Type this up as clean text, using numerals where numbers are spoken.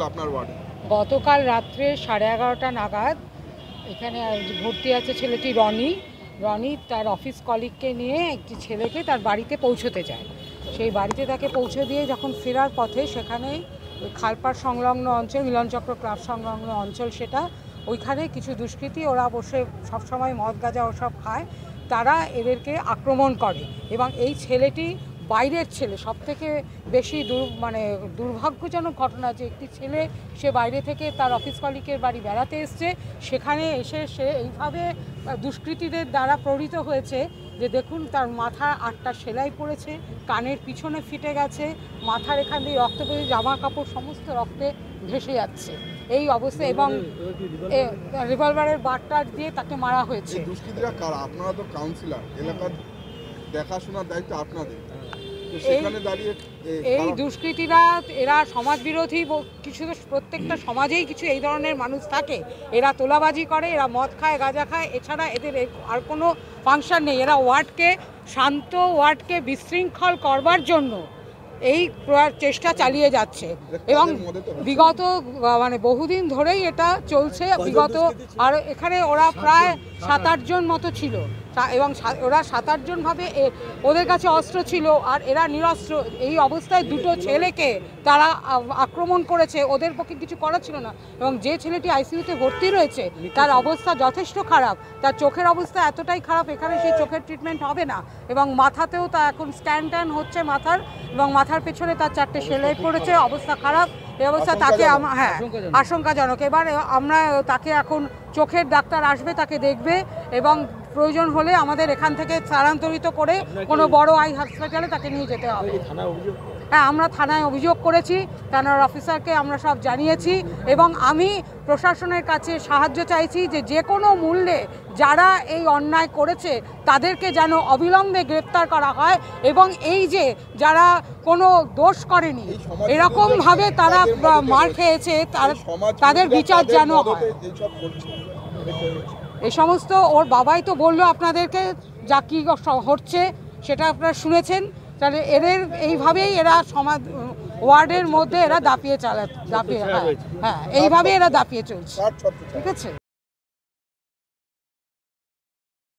আপনার ওয়ার্ডে গতকাল রাত্রে 11:30টা নাগাদ এখানে ভর্তি আছে ছেলেটি রনি তার অফিস কলিগকে নিয়ে একটি ছেলেকে তার বাড়িতে পৌঁছতে যায়। সেই বাড়িতে তাকে পৌঁছে দিয়ে যখন ফেরার পথে সেখানে খালপাড় সংলগ্ন অঞ্চল, মিলনচক্র ক্লাব সংলগ্ন অঞ্চল, সেটা ওইখানে কিছু দুষ্কৃতী, ওরা বসে সবসময় মদ গাঁজা ওসব খায়, তারা এদেরকে আক্রমণ করে। এবং এই ছেলেটি বাইরের ছেলে, সবথেকে বেশি দুর্ভাগ্যজনক ঘটনা যে একটি ছেলে সে বাইরে থেকে তার অফিস কলিগের বাড়ি বেড়াতে এসছে, সেখানে এসে সে এইভাবে দুষ্কৃতীদের দ্বারা প্রহৃত হয়েছে যে দেখুন তার মাথা 8টা সেলাই পড়েছে, কানের পিছনে ফিটে গেছে, মাথার এখান দিয়ে রক্ত পড়ে, জামা কাপড় সমস্ত রক্তে ভেসে যাচ্ছে এই অবস্থা, এবং রিভলভারের বারটা দিয়ে তাকে মারা হয়েছে। দুষ্কৃতীরা কারা? আপনারা তো কাউন্সিলর, এলাকার দেখাশোনার দায়িত্ব আপনাদের। এই দুষ্কৃতীরা এরা সমাজবিরোধী কিছু, প্রত্যেকটা সমাজেই কিছু এই ধরনের মানুষ থাকে। এরা তোলাবাজি করে, এরা মদ খায়, গাঁজা খায়, এছাড়া এদের আর কোনো ফাংশন নেই। এরা ওয়ার্ডকে বিশৃঙ্খল করবার জন্য এই চেষ্টা চালিয়ে যাচ্ছে এবং বিগত বহুদিন ধরেই এটা চলছে। আর এখানে ওরা প্রায় 7-8 জন মতো ছিল, এবং ওরা 7-8 জন ভাবে ওদের কাছে অস্ত্র ছিল আর এরা নিরস্ত্র। এই অবস্থায় দুটো ছেলেকে তারা আক্রমণ করেছে, ওদের পক্ষে কিছু করা ছিল না। এবং যে ছেলেটি আইসিইউতে ভর্তি রয়েছে তার অবস্থা যথেষ্ট খারাপ, তার চোখের অবস্থা এতটাই খারাপ এখানে সেই চোখের ট্রিটমেন্ট হবে না, এবং মাথাতেও তা এখন স্ক্যান হচ্ছে মাথার, এবং মাথার পেছনে তার 4টে সেলাই পড়েছে, অবস্থা খারাপ। এই অবস্থা তাকে আশঙ্কাজনক। এবার আমরা তাকে এখন চোখের ডাক্তার আসবে, তাকে দেখবে, এবং প্রয়োজন হলে আমাদের এখান থেকে স্থানান্তরিত করে কোনো বড় আই হাসপাতালে তাকে নিয়ে যেতে হবে। হ্যাঁ, আমরা থানায় অভিযোগ করেছি, থানার অফিসারকে আমরা সব জানিয়েছি, এবং আমি প্রশাসনের কাছে সাহায্য চাইছি যে কোনো মূল্যে যারা এই অন্যায় করেছে তাদেরকে যেন অবিলম্বে গ্রেপ্তার করা হয়, এবং এই যে যারা কোনো দোষ করেনি, এরকমভাবে তারা মার খেয়েছে, তাদের বিচার যেন হয়। এই সমস্ত ওর বাবাই তো বললো আপনাদেরকে যা কী হচ্ছে সেটা আপনারা শুনেছেন। তাহলে এইভাবেই এরা ওয়ার্ডের মধ্যে এরা দাপিয়ে এইভাবে এরা দাপিয়ে চলছে। ঠিক আছে।